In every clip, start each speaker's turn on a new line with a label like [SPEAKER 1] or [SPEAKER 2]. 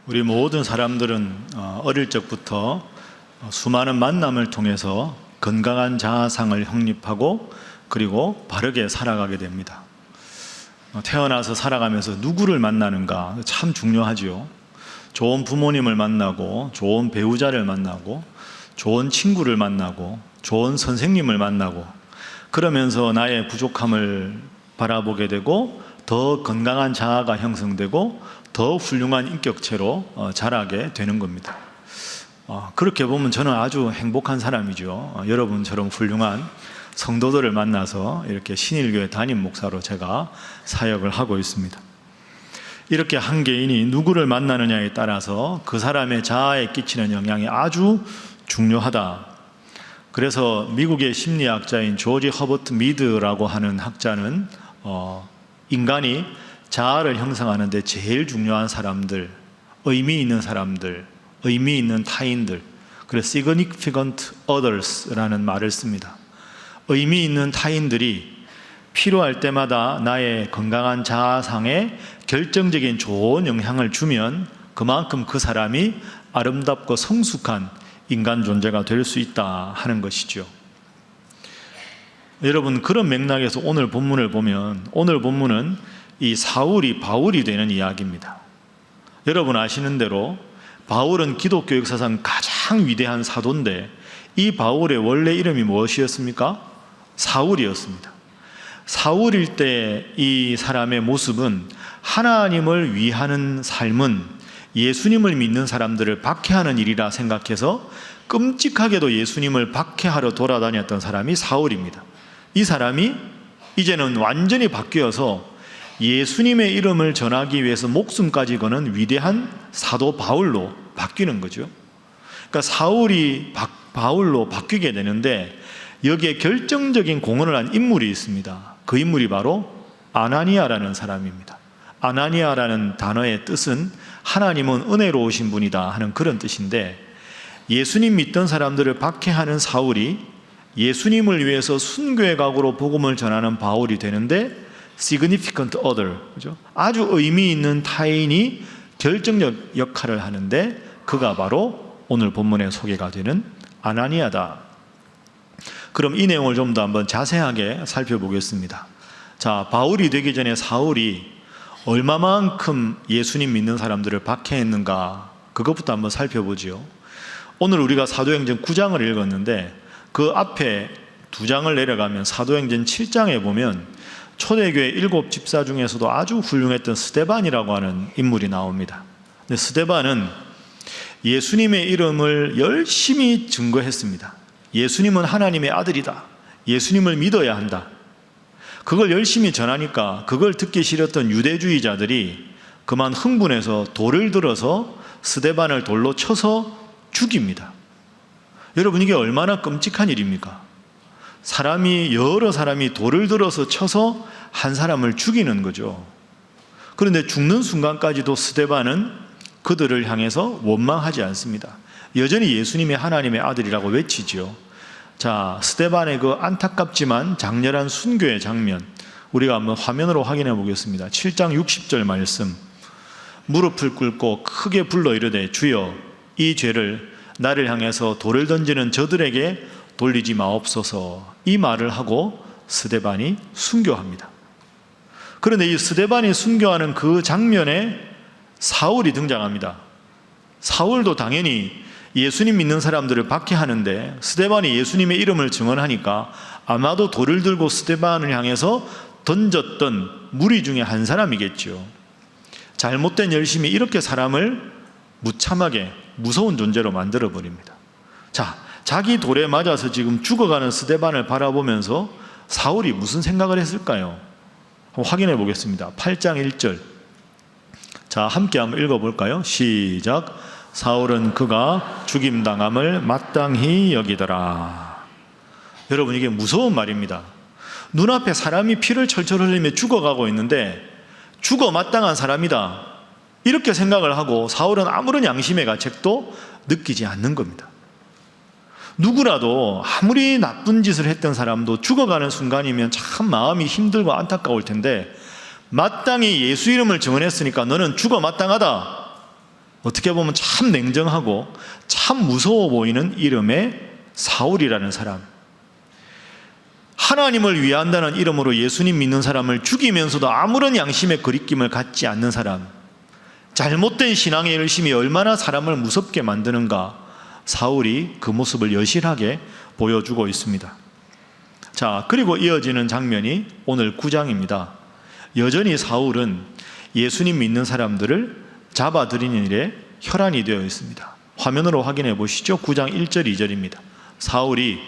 [SPEAKER 1] 우리 모든 사람들은 어릴 적부터 수많은 만남을 통해서 건강한 자아상을 형립하고 그리고 바르게 살아가게 됩니다. 태어나서 살아가면서 누구를 만나는가 참 중요하죠. 좋은 부모님을 만나고 좋은 배우자를 만나고 좋은 친구를 만나고 좋은 선생님을 만나고 그러면서 나의 부족함을 바라보게 되고 더 건강한 자아가 형성되고 더 훌륭한 인격체로 자라게 되는 겁니다. 그렇게 보면 저는 아주 행복한 사람이죠. 여러분처럼 훌륭한 성도들을 만나서 이렇게 신일교회 담임 목사로 제가 사역을 하고 있습니다. 이렇게 한 개인이 누구를 만나느냐에 따라서 그 사람의 자아에 끼치는 영향이 아주 중요하다. 그래서 미국의 심리학자인 조지 허버트 미드라고 하는 학자는 인간이 자아를 형성하는 데 제일 중요한 사람들, 의미 있는 사람들, 의미 있는 타인들, 그래서 significant others라는 말을 씁니다. 의미 있는 타인들이 필요할 때마다 나의 건강한 자아상에 결정적인 좋은 영향을 주면 그만큼 그 사람이 아름답고 성숙한 인간 존재가 될 수 있다 하는 것이죠. 여러분, 그런 맥락에서 오늘 본문을 보면 오늘 본문은 이 사울이 바울이 되는 이야기입니다. 여러분 아시는 대로 바울은 기독교 역사상 가장 위대한 사도인데 이 바울의 원래 이름이 무엇이었습니까? 사울이었습니다. 사울일 때 이 사람의 모습은 하나님을 위하는 삶은 예수님을 믿는 사람들을 박해하는 일이라 생각해서 끔찍하게도 예수님을 박해하러 돌아다녔던 사람이 사울입니다. 이 사람이 이제는 완전히 바뀌어서 예수님의 이름을 전하기 위해서 목숨까지 거는 위대한 사도 바울로 바뀌는 거죠. 그러니까 사울이 바울로 바뀌게 되는데 여기에 결정적인 공헌을 한 인물이 있습니다. 그 인물이 바로 아나니아라는 사람입니다. 아나니아라는 단어의 뜻은 하나님은 은혜로우신 분이다 하는 그런 뜻인데 예수님 믿던 사람들을 박해하는 사울이 예수님을 위해서 순교의 각오로 복음을 전하는 바울이 되는데 significant other, 그죠? 아주 의미 있는 타인이 결정적 역할을 하는데 그가 바로 오늘 본문에 소개가 되는 아나니아다. 그럼 이 내용을 좀 더 한번 자세하게 살펴보겠습니다. 자, 바울이 되기 전에 사울이 얼마만큼 예수님 믿는 사람들을 박해했는가 그것부터 한번 살펴보죠. 오늘 우리가 사도행전 9장을 읽었는데 그 앞에 2장을 내려가면 사도행전 7장에 보면 초대교회 7 집사 중에서도 아주 훌륭했던 스데반이라고 하는 인물이 나옵니다. 근데 스데반은 예수님의 이름을 열심히 증거했습니다. 예수님은 하나님의 아들이다. 예수님을 믿어야 한다. 그걸 열심히 전하니까 그걸 듣기 싫었던 유대주의자들이 그만 흥분해서 돌을 들어서 스데반을 돌로 쳐서 죽입니다. 여러분, 이게 얼마나 끔찍한 일입니까? 여러 사람이 돌을 들어서 쳐서 한 사람을 죽이는 거죠. 그런데 죽는 순간까지도 스데반은 그들을 향해서 원망하지 않습니다. 여전히 예수님이 하나님의 아들이라고 외치죠. 자, 스데반의 그 안타깝지만 장렬한 순교의 장면 우리가 한번 화면으로 확인해 보겠습니다. 7장 60절 말씀. 무릎을 꿇고 크게 불러 이르되 주여 이 죄를 나를 향해서 돌을 던지는 저들에게 돌리지 마옵소서. 이 말을 하고 스데반이 순교합니다. 그런데 이 스데반이 순교하는 그 장면에 사울이 등장합니다. 사울도 당연히 예수님 믿는 사람들을 박해하는데 스데반이 예수님의 이름을 증언하니까 아마도 돌을 들고 스데반을 향해서 던졌던 무리 중에 한 사람이겠죠. 잘못된 열심이 이렇게 사람을 무참하게 무서운 존재로 만들어버립니다. 자, 자기 돌에 맞아서 지금 죽어가는 스데반을 바라보면서 사울이 무슨 생각을 했을까요? 한번 확인해 보겠습니다. 8장 1절. 자, 함께 한번 읽어볼까요? 시작. 사울은 그가 죽임당함을 마땅히 여기더라. 여러분, 이게 무서운 말입니다. 눈앞에 사람이 피를 철철 흘리며 죽어가고 있는데 죽어 마땅한 사람이다 이렇게 생각을 하고 사울은 아무런 양심의 가책도 느끼지 않는 겁니다. 누구라도 아무리 나쁜 짓을 했던 사람도 죽어가는 순간이면 참 마음이 힘들고 안타까울 텐데 마땅히 예수 이름을 증언했으니까 너는 죽어 마땅하다 어떻게 보면 참 냉정하고 참 무서워 보이는 이름의 사울이라는 사람. 하나님을 위한다는 이름으로 예수님 믿는 사람을 죽이면서도 아무런 양심의 거리낌을 갖지 않는 사람. 잘못된 신앙의 열심이 얼마나 사람을 무섭게 만드는가, 사울이 그 모습을 여실하게 보여주고 있습니다. 자, 그리고 이어지는 장면이 오늘 9장입니다. 여전히 사울은 예수님 믿는 사람들을 잡아들이는 일에 혈안이 되어 있습니다. 화면으로 확인해 보시죠. 9장 1절 2절입니다. 사울이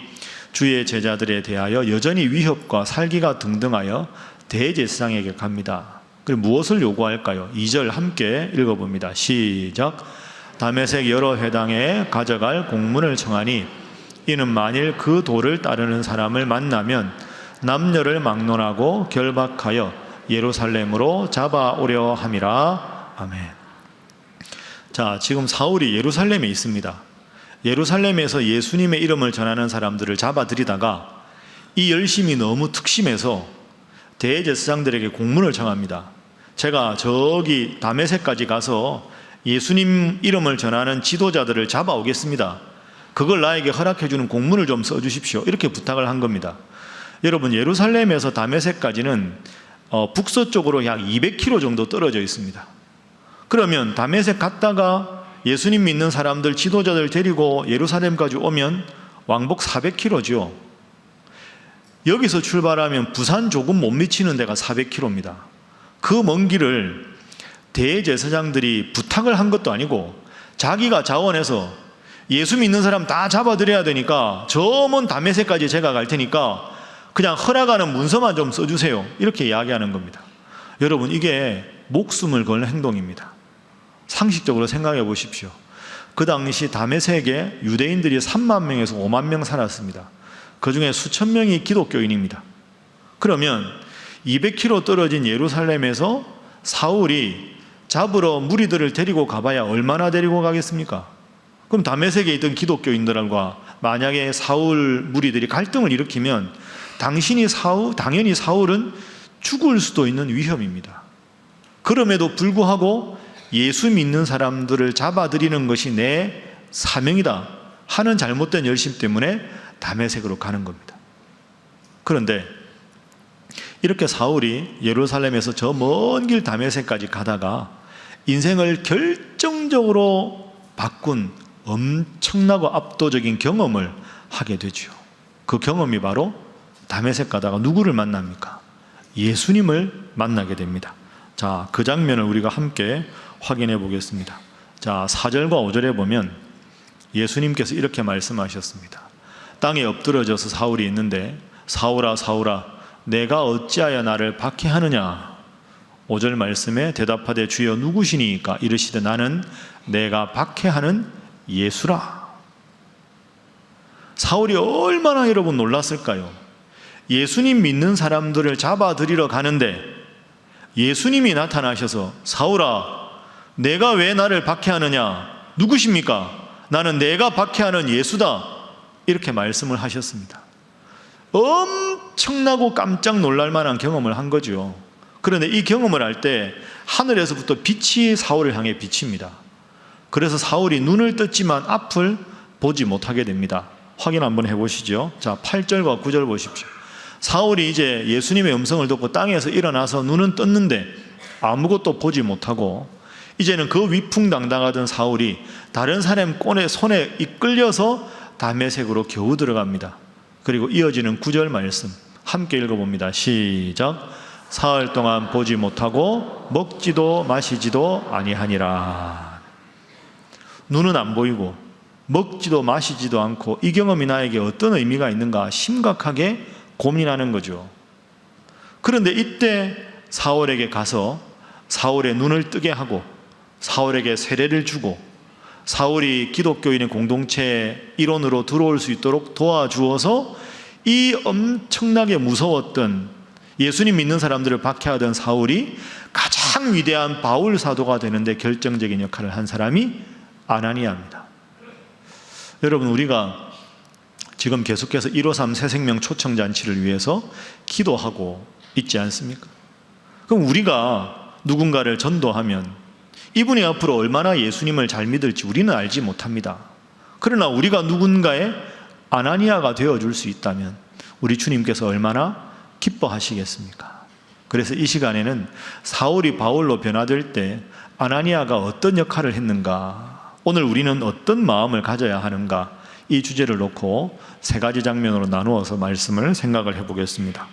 [SPEAKER 1] 주의 제자들에 대하여 여전히 위협과 살기가 등등하여 대제사장에게 갑니다. 그리고 무엇을 요구할까요? 2절 함께 읽어봅니다. 시작. 다메섹 여러 회당에 가져갈 공문을 청하니 이는 만일 그 도를 따르는 사람을 만나면 남녀를 막론하고 결박하여 예루살렘으로 잡아오려 함이라. 아멘. 자, 지금 사울이 예루살렘에 있습니다. 예루살렘에서 예수님의 이름을 전하는 사람들을 잡아들이다가 이 열심이 너무 특심해서 대제사장들에게 공문을 청합니다. 제가 저기 다메섹까지 가서 예수님 이름을 전하는 지도자들을 잡아오겠습니다. 그걸 나에게 허락해주는 공문을 좀 써주십시오. 이렇게 부탁을 한 겁니다. 여러분, 예루살렘에서 다메섹까지는 북서쪽으로 약 200km 정도 떨어져 있습니다. 그러면 다메섹 갔다가 예수님 믿는 사람들, 지도자들 데리고 예루살렘까지 오면 왕복 400km죠. 여기서 출발하면 부산 조금 못 미치는 데가 400km입니다. 그 먼 길을 대제사장들이 부탁을 한 것도 아니고 자기가 자원해서 예수 믿는 사람 다 잡아들여야 되니까 저 먼 다메섹까지 제가 갈 테니까 그냥 허락하는 문서만 좀 써주세요. 이렇게 이야기하는 겁니다. 여러분, 이게 목숨을 걸 행동입니다. 상식적으로 생각해 보십시오. 그 당시 다메섹에 유대인들이 3만 명에서 5만 명 살았습니다. 그 중에 수천 명이 기독교인입니다. 그러면 200km 떨어진 예루살렘에서 사울이 잡으러 무리들을 데리고 가봐야 얼마나 데리고 가겠습니까? 그럼 다메섹에 있던 기독교인들과 만약에 사울 무리들이 갈등을 일으키면 당연히 사울은 죽을 수도 있는 위험입니다. 그럼에도 불구하고 예수 믿는 사람들을 잡아들이는 것이 내 사명이다 하는 잘못된 열심 때문에 다메섹으로 가는 겁니다. 그런데 이렇게 사울이 예루살렘에서 저 먼 길 다메섹까지 가다가 인생을 결정적으로 바꾼 엄청나고 압도적인 경험을 하게 되죠. 그 경험이 바로 다메섹 가다가 누구를 만납니까? 예수님을 만나게 됩니다. 자, 그 장면을 우리가 함께 확인해 보겠습니다. 자, 4절과 5절에 보면 예수님께서 이렇게 말씀하셨습니다. 땅에 엎드러져서 사울이 있는데 사울아 사울아 내가 어찌하여 나를 박해하느냐. 5절 말씀에 대답하되 주여 누구시니까 이르시되 나는 내가 박해하는 예수라. 사울이 얼마나 여러분 놀랐을까요? 예수님 믿는 사람들을 잡아들이러 가는데 예수님이 나타나셔서 사울아 내가 왜 나를 박해하느냐. 누구십니까? 나는 내가 박해하는 예수다. 이렇게 말씀을 하셨습니다. 엄청나고 깜짝 놀랄 만한 경험을 한 거죠. 그런데 이 경험을 할 때 하늘에서부터 빛이 사울을 향해 비칩니다. 그래서 사울이 눈을 떴지만 앞을 보지 못하게 됩니다. 확인 한번 해보시죠. 자, 8절과 9절 보십시오. 사울이 이제 예수님의 음성을 듣고 땅에서 일어나서 눈은 떴는데 아무것도 보지 못하고 이제는 그 위풍당당하던 사울이 다른 사람 손에 이끌려서 다메섹으로 겨우 들어갑니다. 그리고 이어지는 9절 말씀 함께 읽어봅니다. 시작. 사흘 동안 보지 못하고 먹지도 마시지도 아니하니라. 눈은 안 보이고 먹지도 마시지도 않고 이 경험이 나에게 어떤 의미가 있는가 심각하게 고민하는 거죠. 그런데 이때 사울에게 가서 사울의 눈을 뜨게 하고 사울에게 세례를 주고 사울이 기독교인의 공동체 일원으로 들어올 수 있도록 도와주어서 이 엄청나게 무서웠던 예수님 믿는 사람들을 박해하던 사울이 가장 위대한 바울 사도가 되는데 결정적인 역할을 한 사람이 아나니아입니다. 여러분, 우리가 지금 계속해서 153 새생명 초청잔치를 위해서 기도하고 있지 않습니까? 그럼 우리가 누군가를 전도하면 이분이 앞으로 얼마나 예수님을 잘 믿을지 우리는 알지 못합니다. 그러나 우리가 누군가의 아나니아가 되어줄 수 있다면 우리 주님께서 얼마나 기뻐하시겠습니까? 그래서 이 시간에는 사울이 바울로 변화될 때 아나니아가 어떤 역할을 했는가, 오늘 우리는 어떤 마음을 가져야 하는가, 이 주제를 놓고 세 가지 장면으로 나누어서 말씀을 생각을 해보겠습니다.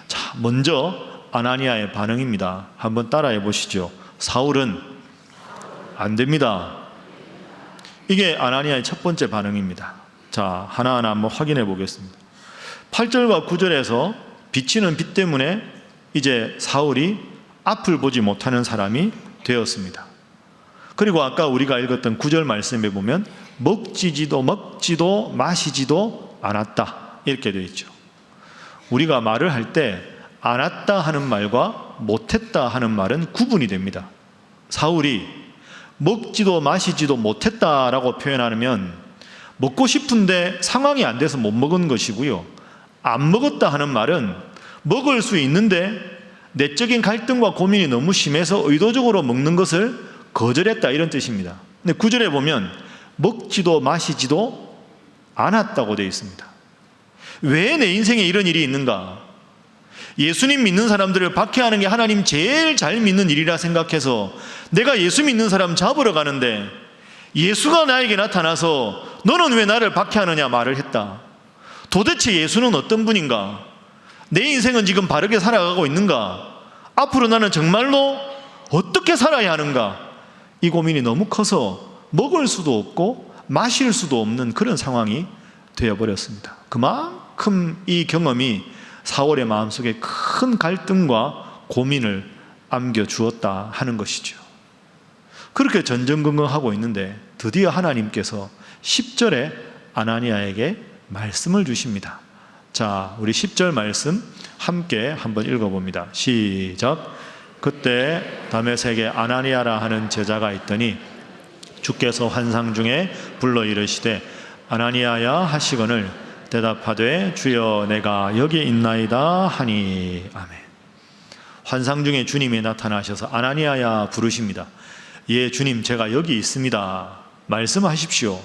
[SPEAKER 1] 자, 먼저 아나니아의 반응입니다. 한번 따라해 보시죠. 사울은 안 됩니다. 이게 아나니아의 첫 번째 반응입니다. 자, 하나하나 한번 확인해 보겠습니다. 8절과 9절에서 비치는 빛 때문에 이제 사울이 앞을 보지 못하는 사람이 되었습니다. 그리고 아까 우리가 읽었던 9절 말씀에 보면 먹지도 마시지도 않았다 이렇게 되어 있죠. 우리가 말을 할 때 않았다 하는 말과 못했다 하는 말은 구분이 됩니다. 사울이 먹지도 마시지도 못했다라고 표현하면 먹고 싶은데 상황이 안 돼서 못 먹은 것이고요, 안 먹었다 하는 말은 먹을 수 있는데 내적인 갈등과 고민이 너무 심해서 의도적으로 먹는 것을 거절했다 이런 뜻입니다. 근데 9절에 보면 먹지도 마시지도 않았다고 되어 있습니다. 왜 내 인생에 이런 일이 있는가? 예수님 믿는 사람들을 박해하는 게 하나님 제일 잘 믿는 일이라 생각해서 내가 예수 믿는 사람 잡으러 가는데 예수가 나에게 나타나서 너는 왜 나를 박해하느냐 말을 했다. 도대체 예수는 어떤 분인가? 내 인생은 지금 바르게 살아가고 있는가? 앞으로 나는 정말로 어떻게 살아야 하는가? 이 고민이 너무 커서 먹을 수도 없고 마실 수도 없는 그런 상황이 되어버렸습니다. 그만큼 이 경험이 사울의 마음속에 큰 갈등과 고민을 안겨주었다 하는 것이죠. 그렇게 전전긍긍하고 있는데 드디어 하나님께서 10절에 아나니아에게 말씀을 주십니다. 자, 우리 10절 말씀 함께 한번 읽어봅니다. 시작. 그때 다메섹에 아나니아라 하는 제자가 있더니 주께서 환상 중에 불러 이르시되 아나니아야 하시거늘 대답하되 주여 내가 여기 있나이다 하니. 아멘. 환상 중에 주님이 나타나셔서 아나니아야 부르십니다. 예, 주님 제가 여기 있습니다. 말씀하십시오.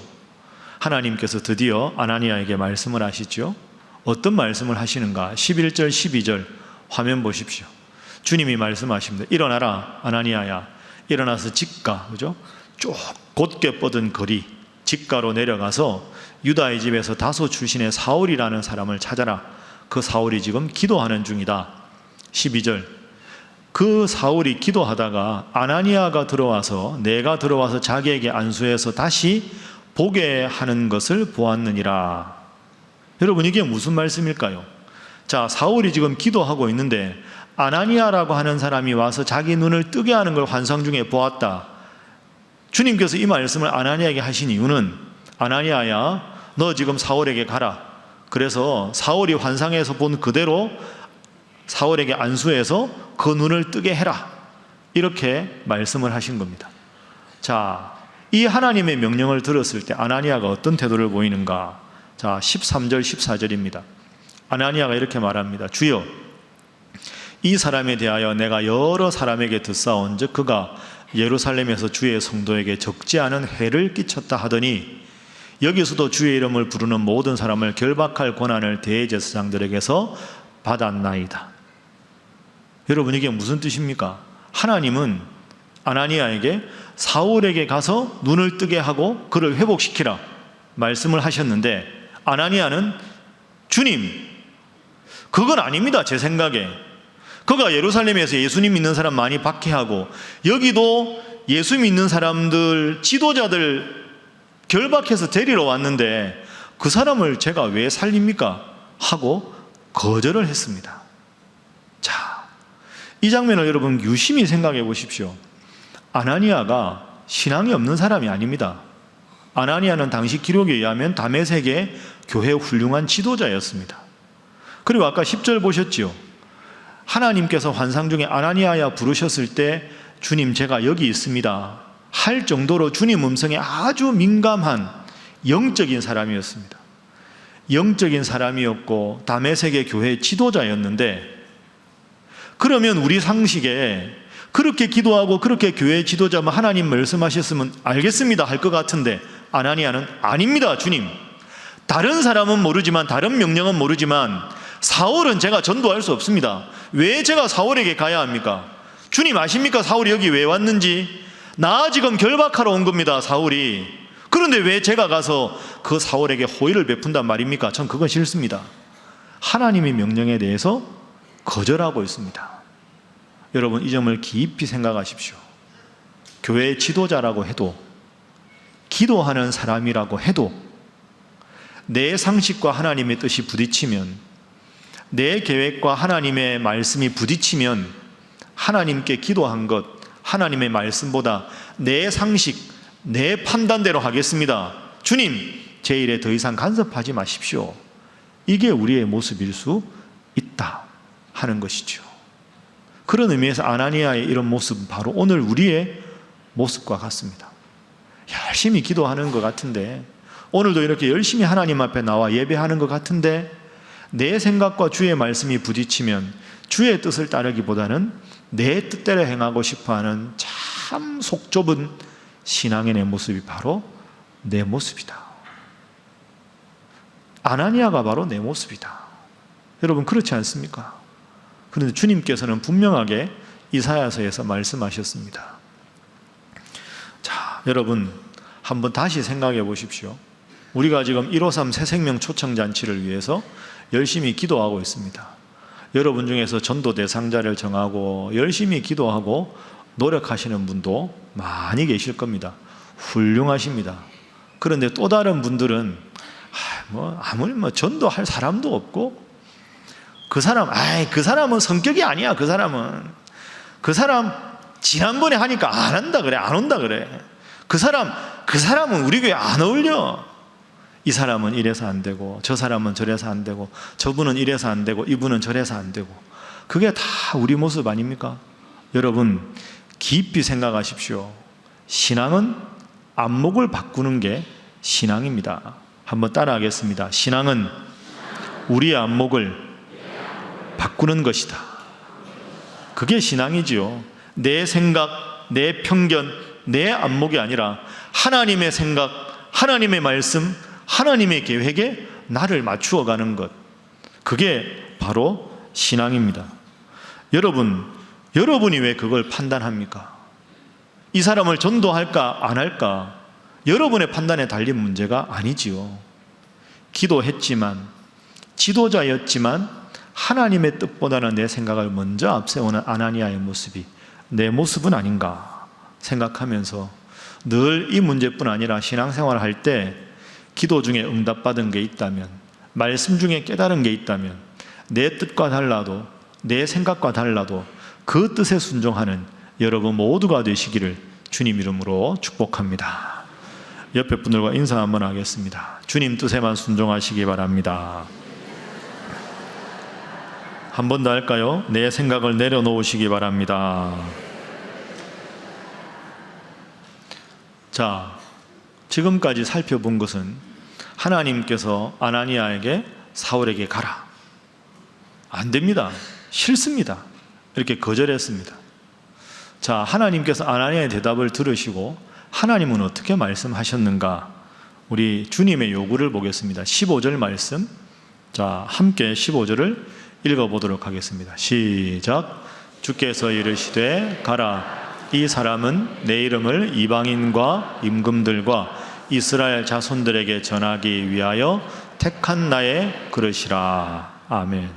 [SPEAKER 1] 하나님께서 드디어 아나니아에게 말씀을 하시죠. 어떤 말씀을 하시는가? 11절 12절 화면 보십시오. 주님이 말씀하십니다. 일어나라 아나니아야. 일어나서 직가, 그죠? 쭉 곧게 뻗은 거리 직가로 내려가서 유다의 집에서 다소 출신의 사울이라는 사람을 찾아라. 그 사울이 지금 기도하는 중이다. 12절. 그 사울이 기도하다가 아나니아가 들어와서 내가 들어와서 자기에게 안수해서 다시 보게 하는 것을 보았느니라. 여러분 이게 무슨 말씀일까요? 자, 사울이 지금 기도하고 있는데 아나니아라고 하는 사람이 와서 자기 눈을 뜨게 하는 걸 환상 중에 보았다. 주님께서 이 말씀을 아나니아에게 하신 이유는 아나니아야 너 지금 사울에게 가라. 그래서 사울이 환상에서 본 그대로 사울에게 안수해서 그 눈을 뜨게 해라. 이렇게 말씀을 하신 겁니다. 자, 이 하나님의 명령을 들었을 때 아나니아가 어떤 태도를 보이는가? 자, 13절 14절입니다. 아나니아가 이렇게 말합니다. 주여 이 사람에 대하여 내가 여러 사람에게 듣사온즉 그가 예루살렘에서 주의 성도에게 적지 않은 해를 끼쳤다 하더니 여기서도 주의 이름을 부르는 모든 사람을 결박할 권한을 대제사장들에게서 받았나이다. 여러분 이게 무슨 뜻입니까? 하나님은 아나니아에게 사울에게 가서 눈을 뜨게 하고 그를 회복시키라 말씀을 하셨는데 아나니아는 주님 그건 아닙니다. 제 생각에 그가 예루살렘에서 예수님 믿는 사람 많이 박해하고 여기도 예수 믿는 사람들 지도자들 결박해서 데리러 왔는데 그 사람을 제가 왜 살립니까? 하고 거절을 했습니다. 자, 이 장면을 여러분 유심히 생각해 보십시오. 아나니아가 신앙이 없는 사람이 아닙니다. 아나니아는 당시 기록에 의하면 다메섹의 교회 훌륭한 지도자였습니다. 그리고 아까 10절 보셨죠? 하나님께서 환상 중에 아나니아야 부르셨을 때 주님 제가 여기 있습니다 할 정도로 주님 음성에 아주 민감한 영적인 사람이었습니다. 영적인 사람이었고 다메섹의 교회 지도자였는데 그러면 우리 상식에 그렇게 기도하고 그렇게 교회 지도자만 하나님 말씀하셨으면 알겠습니다 할 것 같은데, 아나니아는 아닙니다 주님, 다른 사람은 모르지만, 다른 명령은 모르지만 사울은 제가 전도할 수 없습니다. 왜 제가 사울에게 가야 합니까? 주님 아십니까 사울이 여기 왜 왔는지? 나 지금 결박하러 온 겁니다 사울이. 그런데 왜 제가 가서 그 사울에게 호의를 베푼단 말입니까? 전 그건 싫습니다. 하나님의 명령에 대해서 거절하고 있습니다. 여러분 이 점을 깊이 생각하십시오. 교회 지도자라고 해도, 기도하는 사람이라고 해도 내 상식과 하나님의 뜻이 부딪히면, 내 계획과 하나님의 말씀이 부딪히면 하나님께 기도한 것, 하나님의 말씀보다 내 상식, 내 판단대로 하겠습니다. 주님, 제 일에 더 이상 간섭하지 마십시오. 이게 우리의 모습일 수 있다 하는 것이죠. 그런 의미에서 아나니아의 이런 모습은 바로 오늘 우리의 모습과 같습니다. 열심히 기도하는 것 같은데, 오늘도 이렇게 열심히 하나님 앞에 나와 예배하는 것 같은데, 내 생각과 주의 말씀이 부딪히면 주의 뜻을 따르기보다는 내 뜻대로 행하고 싶어하는 참 속 좁은 신앙의 내 모습이 바로 내 모습이다. 아나니아가 바로 내 모습이다. 여러분 그렇지 않습니까? 그런데 주님께서는 분명하게 이사야서에서 말씀하셨습니다. 자, 여러분 한번 다시 생각해 보십시오. 우리가 지금 153 새생명 초청잔치를 위해서 열심히 기도하고 있습니다. 여러분 중에서 전도 대상자를 정하고 열심히 기도하고 노력하시는 분도 많이 계실 겁니다. 훌륭하십니다. 그런데 또 다른 분들은 아무리 전도할 사람도 없고, 그 사람은 성격이 아니야. 그 사람 지난번에 하니까 안 한다 그래, 안 온다 그래. 그 사람은 우리 교회 안 어울려. 이 사람은 이래서 안 되고, 저 사람은 저래서 안 되고, 저분은 이래서 안 되고, 이분은 저래서 안 되고. 그게 다 우리 모습 아닙니까? 여러분 깊이 생각하십시오. 신앙은 안목을 바꾸는 게 신앙입니다. 한번 따라하겠습니다. 신앙은 우리의 안목을 바꾸는 것이다. 그게 신앙이지요. 내 생각, 내 편견, 내 안목이 아니라 하나님의 생각, 하나님의 말씀, 하나님의 계획에 나를 맞추어 가는 것, 그게 바로 신앙입니다. 여러분이 왜 그걸 판단합니까? 이 사람을 전도할까 안 할까 여러분의 판단에 달린 문제가 아니지요. 기도했지만, 지도자였지만 하나님의 뜻보다는 내 생각을 먼저 앞세우는 아나니아의 모습이 내 모습은 아닌가 생각하면서 늘 이 문제뿐 아니라 신앙생활을 할 때 기도 중에 응답받은 게 있다면, 말씀 중에 깨달은 게 있다면, 내 뜻과 달라도, 내 생각과 달라도 그 뜻에 순종하는 여러분 모두가 되시기를 주님 이름으로 축복합니다. 옆에 분들과 인사 한번 하겠습니다. 주님 뜻에만 순종하시기 바랍니다. 한 번 더 할까요? 내 생각을 내려놓으시기 바랍니다. 자, 지금까지 살펴본 것은 하나님께서 아나니아에게 사울에게 가라, 안 됩니다, 싫습니다, 이렇게 거절했습니다. 자, 하나님께서 아나니아의 대답을 들으시고 하나님은 어떻게 말씀하셨는가? 우리 주님의 요구를 보겠습니다. 15절 말씀, 자 함께 15절을 읽어보도록 하겠습니다. 시작. 주께서 이르시되 가라, 이 사람은 내 이름을 이방인과 임금들과 이스라엘 자손들에게 전하기 위하여 택한 나의 그릇이라. 아멘.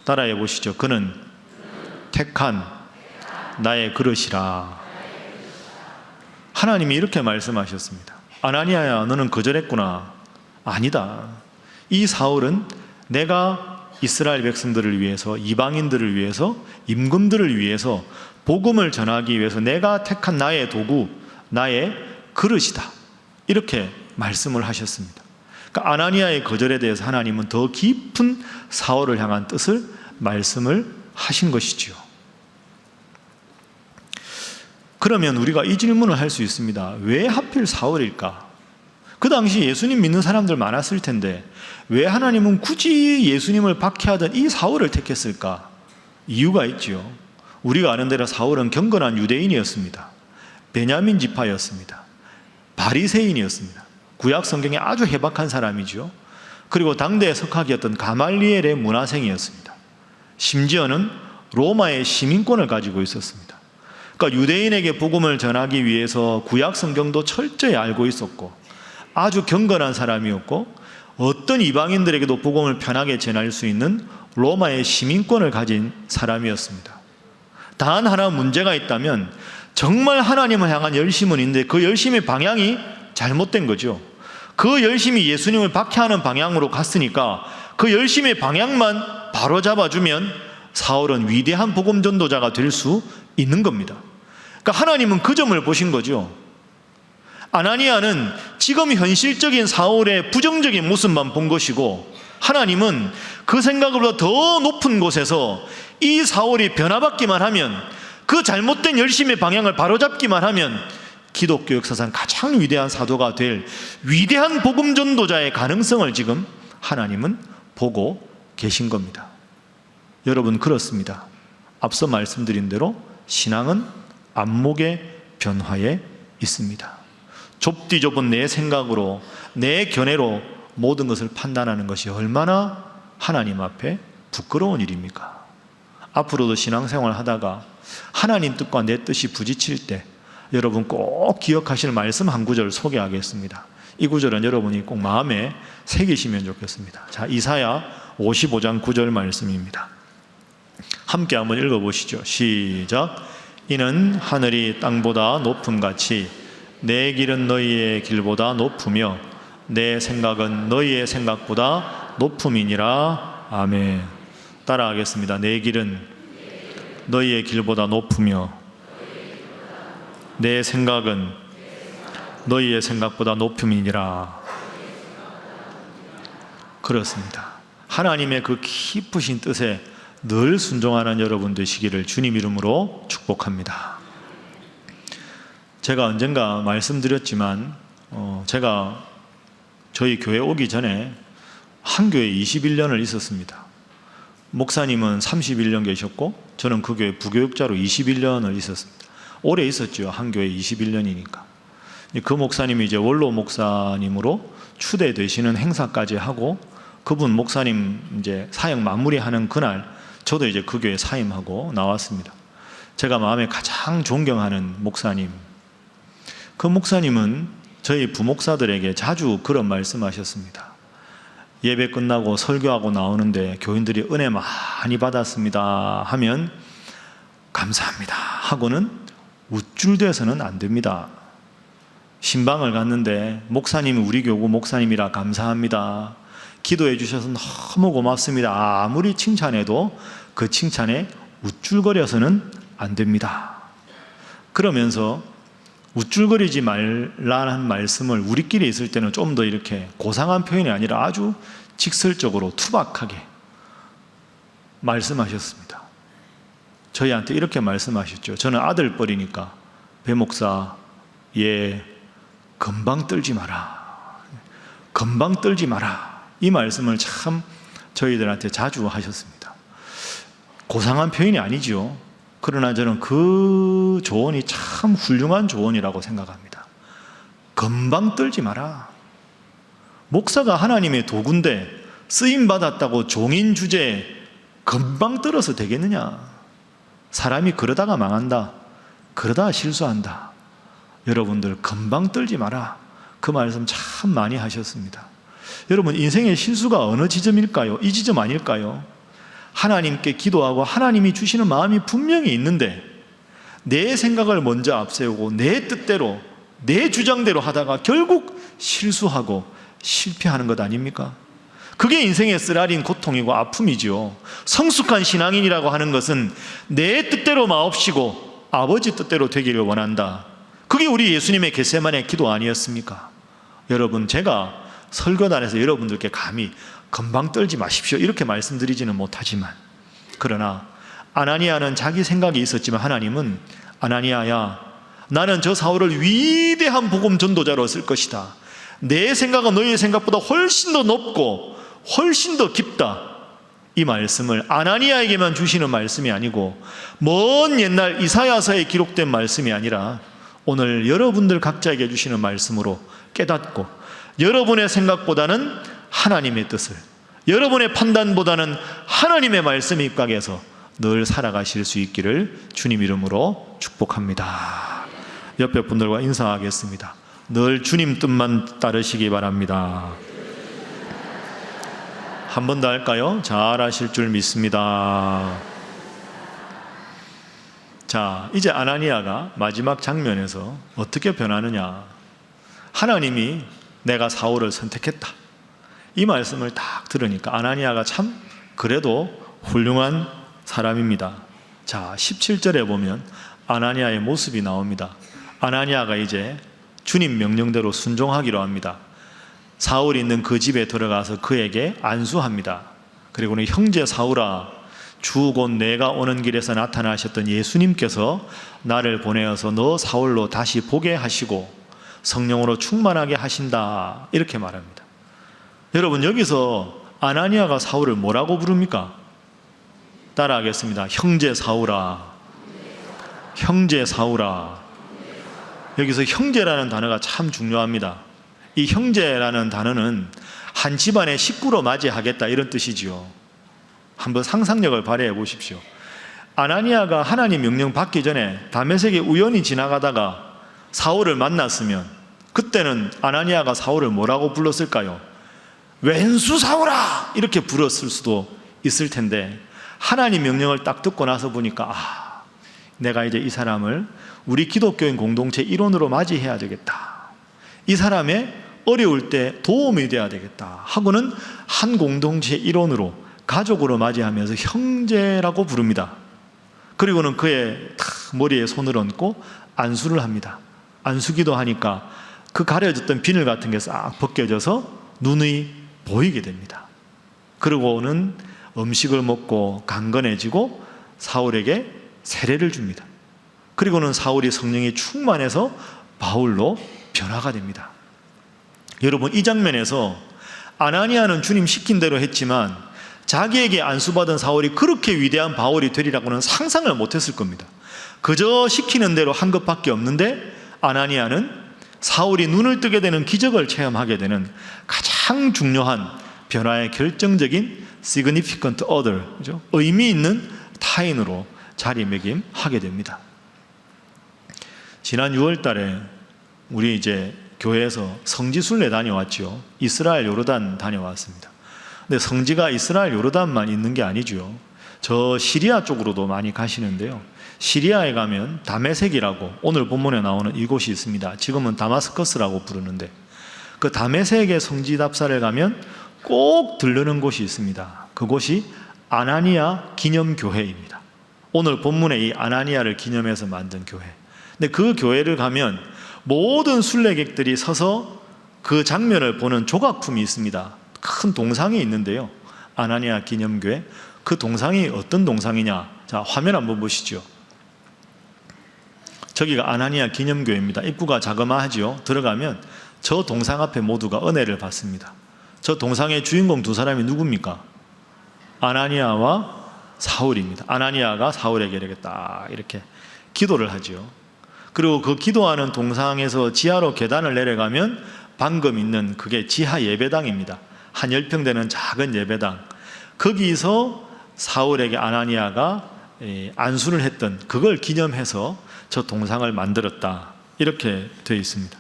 [SPEAKER 1] 따라해 보시죠. 그는 택한 나의 그릇이라. 하나님이 이렇게 말씀하셨습니다. 아나니아야, 너는 거절했구나. 아니다. 이 사울은 내가 이스라엘 백성들을 위해서, 이방인들을 위해서, 임금들을 위해서 복음을 전하기 위해서 내가 택한 나의 도구, 나의 그릇이다, 이렇게 말씀을 하셨습니다. 그러니까 아나니아의 거절에 대해서 하나님은 더 깊은 사울을 향한 뜻을 말씀을 하신 것이지요. 그러면 우리가 이 질문을 할 수 있습니다. 왜 하필 사울일까? 그 당시 예수님 믿는 사람들 많았을 텐데 왜 하나님은 굳이 예수님을 박해하던 이 사울을 택했을까? 이유가 있지요. 우리가 아는 대로 사울은 경건한 유대인이었습니다. 베냐민 지파였습니다. 바리새인이었습니다. 구약 성경에 아주 해박한 사람이죠. 그리고 당대의 석학이었던 가말리엘의 문화생이었습니다. 심지어는 로마의 시민권을 가지고 있었습니다. 그러니까 유대인에게 복음을 전하기 위해서 구약 성경도 철저히 알고 있었고 아주 경건한 사람이었고 어떤 이방인들에게도 복음을 편하게 전할 수 있는 로마의 시민권을 가진 사람이었습니다. 단 하나 문제가 있다면 정말 하나님을 향한 열심은 있는데 그 열심의 방향이 잘못된 거죠. 그 열심이 예수님을 박해하는 방향으로 갔으니까 그 열심의 방향만 바로잡아주면 사울은 위대한 복음 전도자가 될 수 있는 겁니다. 그러니까 하나님은 그 점을 보신 거죠. 아나니아는 지금 현실적인 사울의 부정적인 모습만 본 것이고 하나님은 그 생각보다 더 높은 곳에서 이 사울이 변화받기만 하면 그 잘못된 열심의 방향을 바로잡기만 하면 기독교 역사상 가장 위대한 사도가 될 위대한 복음 전도자의 가능성을 지금 하나님은 보고 계신 겁니다. 여러분 그렇습니다. 앞서 말씀드린 대로 신앙은 안목의 변화에 있습니다. 좁디 좁은 내 생각으로 내 견해로 모든 것을 판단하는 것이 얼마나 하나님 앞에 부끄러운 일입니까? 앞으로도 신앙생활 하다가 하나님 뜻과 내 뜻이 부딪힐 때 여러분 꼭 기억하실 말씀 한 구절 소개하겠습니다. 이 구절은 여러분이 꼭 마음에 새기시면 좋겠습니다. 자, 이사야 55장 9절 말씀입니다. 함께 한번 읽어보시죠. 시작. 이는 하늘이 땅보다 높음같이 내 길은 너희의 길보다 높으며 내 생각은 너희의 생각보다 높음이니라. 아멘. 따라하겠습니다. 내 길은 너희의 길보다 높으며 내 생각은 너희의 생각보다 높음이니라. 그렇습니다. 하나님의 그 깊으신 뜻에 늘 순종하는 여러분 되시기를 주님 이름으로 축복합니다. 제가 언젠가 말씀드렸지만 제가 저희 교회 오기 전에 한 교회에 21년을 있었습니다. 목사님은 31년 계셨고 저는 그 교회 부교육자로 21년을 있었습니다. 오래 있었죠. 한 교회 21년이니까. 그 목사님이 이제 원로 목사님으로 추대되시는 행사까지 하고 그분 목사님 이제 사역 마무리하는 그날 저도 이제 그 교회 사임하고 나왔습니다. 제가 마음에 가장 존경하는 목사님. 그 목사님은 저희 부목사들에게 자주 그런 말씀하셨습니다. 예배 끝나고 설교하고 나오는데 교인들이 은혜 많이 받았습니다 하면 감사합니다 하고는 우쭐대서는 안 됩니다. 신방을 갔는데 목사님이 우리 교구 목사님이라 감사합니다. 기도해 주셔서 너무 고맙습니다. 아무리 칭찬해도 그 칭찬에 우쭐거려서는 안 됩니다. 그러면서 우쭐거리지 말라는 말씀을 우리끼리 있을 때는 좀 더 이렇게 고상한 표현이 아니라 아주 직설적으로 투박하게 말씀하셨습니다. 저희한테 이렇게 말씀하셨죠. 저는 아들뻘이니까 배 목사, 예, 금방 떨지 마라. 금방 떨지 마라. 이 말씀을 참 저희들한테 자주 하셨습니다. 고상한 표현이 아니죠. 그러나 저는 그 조언이 참 훌륭한 조언이라고 생각합니다. 금방 떨지 마라. 목사가 하나님의 도구인데 쓰임받았다고 종인 주제에 금방 떨어서 되겠느냐. 사람이 그러다가 망한다. 그러다가 실수한다. 여러분들 금방 떨지 마라. 그 말씀 참 많이 하셨습니다. 여러분 인생의 실수가 어느 지점일까요? 이 지점 아닐까요? 하나님께 기도하고 하나님이 주시는 마음이 분명히 있는데 내 생각을 먼저 앞세우고 내 뜻대로 내 주장대로 하다가 결국 실수하고 실패하는 것 아닙니까? 그게 인생의 쓰라린 고통이고 아픔이죠. 성숙한 신앙인이라고 하는 것은 내 뜻대로 마옵시고 아버지 뜻대로 되기를 원한다. 그게 우리 예수님의 겟세마네 기도 아니었습니까? 여러분 제가 설교단에서 여러분들께 감히 금방 떨지 마십시오 이렇게 말씀드리지는 못하지만 그러나 아나니아는 자기 생각이 있었지만 하나님은 아나니아야 나는 저 사울을 위대한 복음 전도자로 쓸 것이다. 내 생각은 너희의 생각보다 훨씬 더 높고 훨씬 더 깊다. 이 말씀을 아나니아에게만 주시는 말씀이 아니고 먼 옛날 이사야서에 기록된 말씀이 아니라 오늘 여러분들 각자에게 주시는 말씀으로 깨닫고 여러분의 생각보다는 하나님의 뜻을, 여러분의 판단보다는 하나님의 말씀에 입각해서 늘 살아가실 수 있기를 주님 이름으로 축복합니다. 옆에 분들과 인사하겠습니다. 늘 주님 뜻만 따르시기 바랍니다. 한 번 더 할까요? 잘 하실 줄 믿습니다. 자, 이제 아나니아가 마지막 장면에서 어떻게 변하느냐. 하나님이 내가 사울을 선택했다. 이 말씀을 딱 들으니까 아나니아가 참 그래도 훌륭한 사람입니다. 자, 17절에 보면 아나니아의 모습이 나옵니다. 아나니아가 이제 주님 명령대로 순종하기로 합니다. 사울이 있는 그 집에 들어가서 그에게 안수합니다. 그리고는 형제 사울아, 주 곧 내가 오는 길에서 나타나셨던 예수님께서 나를 보내어서 너 사울로 다시 보게 하시고 성령으로 충만하게 하신다. 이렇게 말합니다. 여러분, 여기서 아나니아가 사울을 뭐라고 부릅니까? 따라하겠습니다. 형제 사울아. 형제 사울아. 여기서 형제라는 단어가 참 중요합니다. 이 형제라는 단어는 한 집안의 식구로 맞이하겠다 이런 뜻이지요. 한번 상상력을 발휘해 보십시오. 아나니아가 하나님 명령 받기 전에 다메섹에 우연히 지나가다가 사울을 만났으면 그때는 아나니아가 사울을 뭐라고 불렀을까요? 왼수 사울아! 이렇게 불렀을 수도 있을 텐데 하나님 명령을 딱 듣고 나서 보니까 내가 이제 이 사람을 우리 기독교인 공동체 일원으로 맞이해야 되겠다. 이 사람의 어려울 때 도움이 돼야 되겠다 하고는 한 공동체 일원으로 가족으로 맞이하면서 형제라고 부릅니다. 그리고는 그의 머리에 손을 얹고 안수를 합니다. 안수기도 하니까 그 가려졌던 비늘 같은 게 싹 벗겨져서 눈이 보이게 됩니다. 그리고는 음식을 먹고 강건해지고 사울에게 세례를 줍니다. 그리고는 사울이 성령이 충만해서 바울로 변화가 됩니다. 여러분, 이 장면에서 아나니아는 주님 시킨 대로 했지만 자기에게 안수받은 사울이 그렇게 위대한 바울이 되리라고는 상상을 못했을 겁니다. 그저 시키는 대로 한 것밖에 없는데 아나니아는 사울이 눈을 뜨게 되는 기적을 체험하게 되는 가장 중요한 변화의 결정적인 significant other, 그죠? 의미 있는 타인으로 자리매김하게 됩니다. 지난 6월 달에 우리 이제 교회에서 성지순례 다녀왔죠. 이스라엘 요르단 다녀왔습니다. 근데 성지가 이스라엘 요르단만 있는 게 아니죠. 저 시리아 쪽으로도 많이 가시는데요. 시리아에 가면 다메섹이라고 오늘 본문에 나오는 이곳이 있습니다. 지금은 다마스커스라고 부르는데 그 다메섹의 성지 답사를 가면 꼭 들르는 곳이 있습니다. 그곳이 아나니아 기념교회입니다. 오늘 본문에 이 아나니아를 기념해서 만든 교회. 근데 그 교회를 가면 모든 순례객들이 서서 그 장면을 보는 조각품이 있습니다. 큰 동상이 있는데요. 아나니아 기념교회. 그 동상이 어떤 동상이냐? 자, 화면 한번 보시죠. 저기가 아나니아 기념교회입니다. 입구가 자그마하지요. 들어가면 저 동상 앞에 모두가 은혜를 받습니다. 저 동상의 주인공 두 사람이 누굽니까? 아나니아와 사울입니다. 아나니아가 사울에게 이렇게 기도를 하지요. 그리고 그 기도하는 동상에서 지하로 계단을 내려가면 방금 있는 그게 지하 예배당입니다. 한 10평 되는 작은 예배당. 거기서 사울에게 아나니아가 안수를 했던 그걸 기념해서 저 동상을 만들었다. 이렇게 되어 있습니다.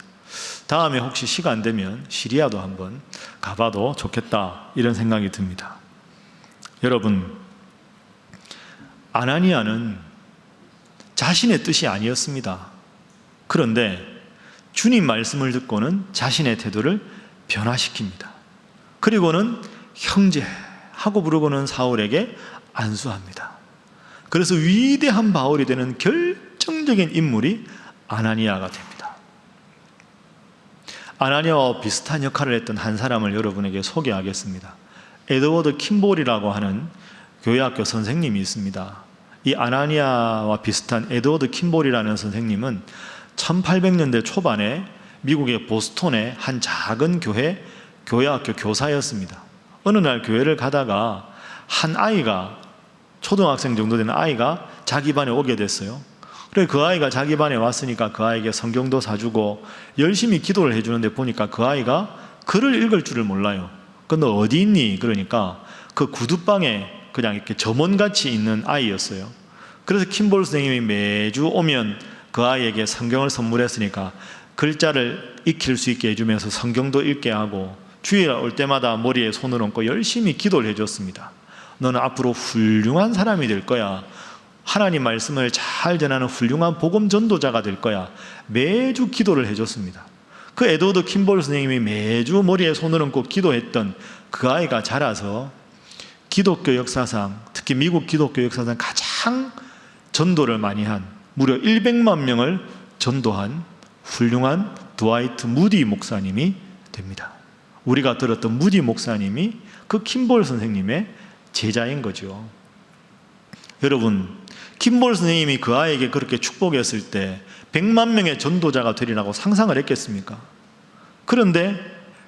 [SPEAKER 1] 다음에 혹시 시간 되면 시리아도 한번 가봐도 좋겠다. 이런 생각이 듭니다. 여러분, 아나니아는 자신의 뜻이 아니었습니다. 그런데 주님 말씀을 듣고는 자신의 태도를 변화시킵니다. 그리고는 형제 하고 부르고는 사울에게 안수합니다. 그래서 위대한 바울이 되는 결정적인 인물이 아나니아가 됩니다. 아나니아와 비슷한 역할을 했던 한 사람을 여러분에게 소개하겠습니다. 에드워드 킴볼이라고 하는 교회학교 선생님이 있습니다. 이 아나니아와 비슷한 에드워드 킴볼이라는 선생님은 1800년대 초반에 미국의 보스턴의 한 작은 교회학교 교사였습니다. 어느 날 교회를 가다가 한 아이가, 초등학생 정도 되는 아이가 자기 반에 오게 됐어요. 그래 그 아이가 자기 반에 왔으니까 그 아이에게 성경도 사주고 열심히 기도를 해주는데 보니까 그 아이가 글을 읽을 줄을 몰라요. 너 어디 있니? 그러니까 그 구두방에 그냥 이렇게 점원같이 있는 아이였어요. 그래서 킴볼 선생님이 매주 오면 그 아이에게 성경을 선물했으니까 글자를 익힐 수 있게 해주면서 성경도 읽게 하고 주일에 올 때마다 머리에 손을 얹고 열심히 기도를 해줬습니다. 너는 앞으로 훌륭한 사람이 될 거야. 하나님 말씀을 잘 전하는 훌륭한 복음 전도자가 될 거야. 매주 기도를 해줬습니다. 그 에드워드 킴볼 선생님이 매주 머리에 손을 얹고 기도했던 그 아이가 자라서 기독교 역사상, 특히 미국 기독교 역사상 가장 전도를 많이 한, 무려 100만 명을 전도한 훌륭한 드와이트 무디 목사님이 됩니다. 우리가 들었던 무디 목사님이 그 킴볼 선생님의 제자인 거죠. 여러분, 킴볼 선생님이 그 아이에게 그렇게 축복했을 때 100만 명의 전도자가 되리라고 상상을 했겠습니까? 그런데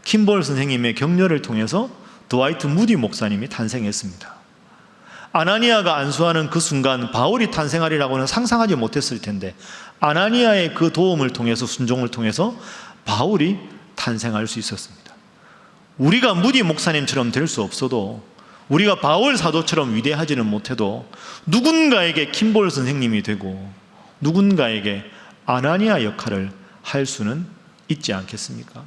[SPEAKER 1] 킴볼 선생님의 격려를 통해서 드와이트 무디 목사님이 탄생했습니다. 아나니아가 안수하는 그 순간 바울이 탄생하리라고는 상상하지 못했을 텐데 아나니아의 그 도움을 통해서, 순종을 통해서 바울이 탄생할 수 있었습니다. 우리가 무디 목사님처럼 될 수 없어도, 우리가 바울 사도처럼 위대하지는 못해도 누군가에게 킴볼 선생님이 되고 누군가에게 아나니아 역할을 할 수는 있지 않겠습니까?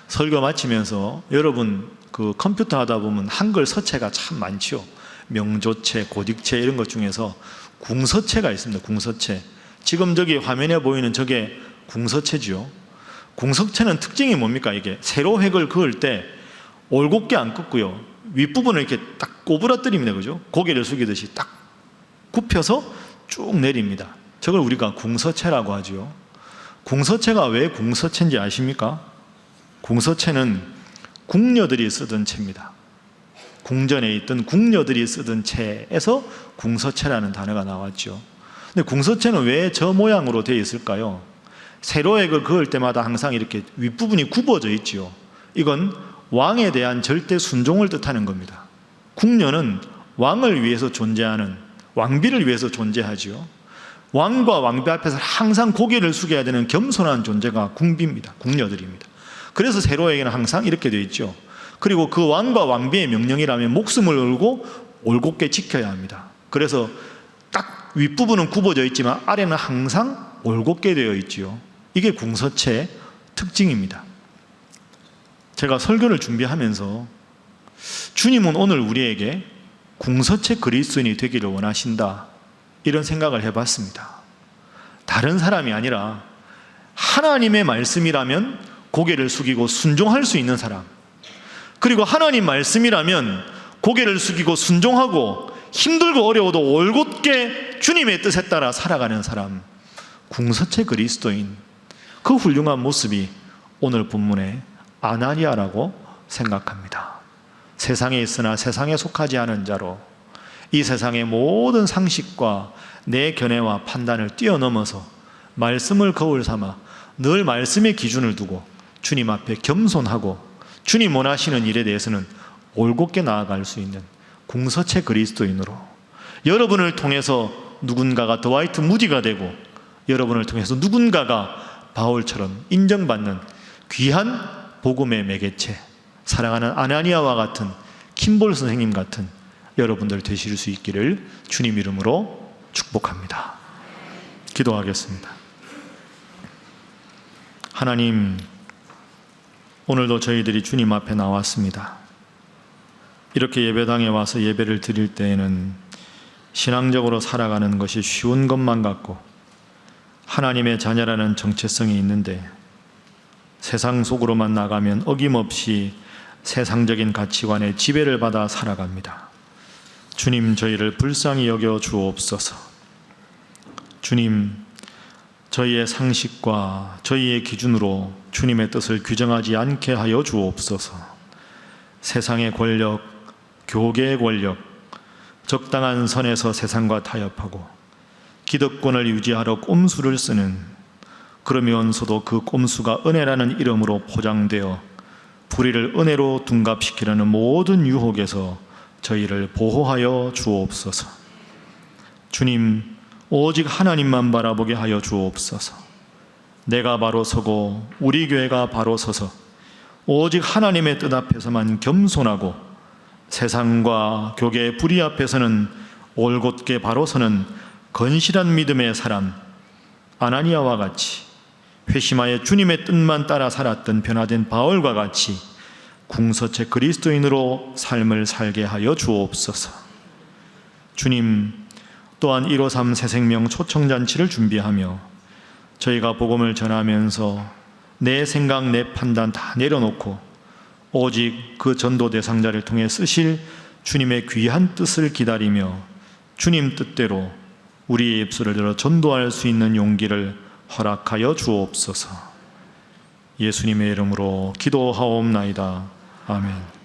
[SPEAKER 1] 설교 마치면서 여러분 그 컴퓨터 하다 보면 한글 서체가 참 많지요. 명조체, 고딕체 이런 것 중에서 궁서체가 있습니다. 궁서체. 지금 저기 화면에 보이는 저게 궁서체지요. 궁서체는 특징이 뭡니까? 이게 세로획을 그을 때 올곧게 안 긋고요. 윗부분을 이렇게 딱 꼬부라뜨립니다. 그죠? 고개를 숙이듯이 딱 굽혀서 쭉 내립니다. 저걸 우리가 궁서체라고 하죠. 궁서체가 왜 궁서체인지 아십니까? 궁서체는 궁녀들이 쓰던 채입니다. 궁전에 있던 궁녀들이 쓰던 채에서 궁서체라는 단어가 나왔죠. 근데 궁서체는 왜 저 모양으로 되어 있을까요? 세로획을 그을 때마다 항상 이렇게 윗부분이 굽어져 있죠. 이건 왕에 대한 절대 순종을 뜻하는 겁니다. 궁녀는 왕을 위해서 존재하는, 왕비를 위해서 존재하지요. 왕과 왕비 앞에서 항상 고개를 숙여야 되는 겸손한 존재가 궁비입니다. 궁녀들입니다. 그래서 세로에게는 항상 이렇게 되어 있죠. 그리고 그 왕과 왕비의 명령이라면 목숨을 걸고 올곧게 지켜야 합니다. 그래서 딱 윗부분은 굽어져 있지만 아래는 항상 올곧게 되어 있지요. 이게 궁서체의 특징입니다. 제가 설교를 준비하면서 주님은 오늘 우리에게 궁서체 그리스도인이 되기를 원하신다, 이런 생각을 해봤습니다. 다른 사람이 아니라 하나님의 말씀이라면 고개를 숙이고 순종할 수 있는 사람, 그리고 하나님 말씀이라면 고개를 숙이고 순종하고 힘들고 어려워도 올곧게 주님의 뜻에 따라 살아가는 사람, 궁서체 그리스도인, 그 훌륭한 모습이 오늘 본문의 아나니아라고 생각합니다. 세상에 있으나 세상에 속하지 않은 자로 이 세상의 모든 상식과 내 견해와 판단을 뛰어넘어서 말씀을 거울 삼아 늘 말씀의 기준을 두고 주님 앞에 겸손하고 주님 원하시는 일에 대해서는 올곧게 나아갈 수 있는 궁서체 그리스도인으로, 여러분을 통해서 누군가가 드와이트 무디가 되고 여러분을 통해서 누군가가 바울처럼 인정받는 귀한 복음의 매개체, 사랑하는 아나니아와 같은, 킴볼 선생님 같은 여러분들 되실 수 있기를 주님 이름으로 축복합니다. 기도하겠습니다. 하나님, 오늘도 저희들이 주님 앞에 나왔습니다. 이렇게 예배당에 와서 예배를 드릴 때에는 신앙적으로 살아가는 것이 쉬운 것만 같고 하나님의 자녀라는 정체성이 있는데 세상 속으로만 나가면 어김없이 세상적인 가치관에 지배를 받아 살아갑니다. 주님, 저희를 불쌍히 여겨 주옵소서. 주님, 저희의 상식과 저희의 기준으로 주님의 뜻을 규정하지 않게 하여 주옵소서. 세상의 권력, 교계의 권력, 적당한 선에서 세상과 타협하고 기득권을 유지하러 꼼수를 쓰는, 그러면서도 그 꼼수가 은혜라는 이름으로 포장되어 불의를 은혜로 둔갑시키려는 모든 유혹에서 저희를 보호하여 주옵소서. 주님, 오직 하나님만 바라보게 하여 주옵소서. 내가 바로 서고 우리 교회가 바로 서서 오직 하나님의 뜻 앞에서만 겸손하고 세상과 교계의 불의 앞에서는 올곧게 바로 서는 건실한 믿음의 사람 아나니아와 같이, 회심하여 주님의 뜻만 따라 살았던 변화된 바울과 같이 궁서체 그리스도인으로 삶을 살게 하여 주옵소서. 주님, 또한 153 새생명 초청잔치를 준비하며 저희가 복음을 전하면서 내 생각, 내 판단 다 내려놓고 오직 그 전도 대상자를 통해 쓰실 주님의 귀한 뜻을 기다리며 주님 뜻대로 우리의 입술을 들어 전도할 수 있는 용기를 허락하여 주옵소서. 예수님의 이름으로 기도하옵나이다. 아멘.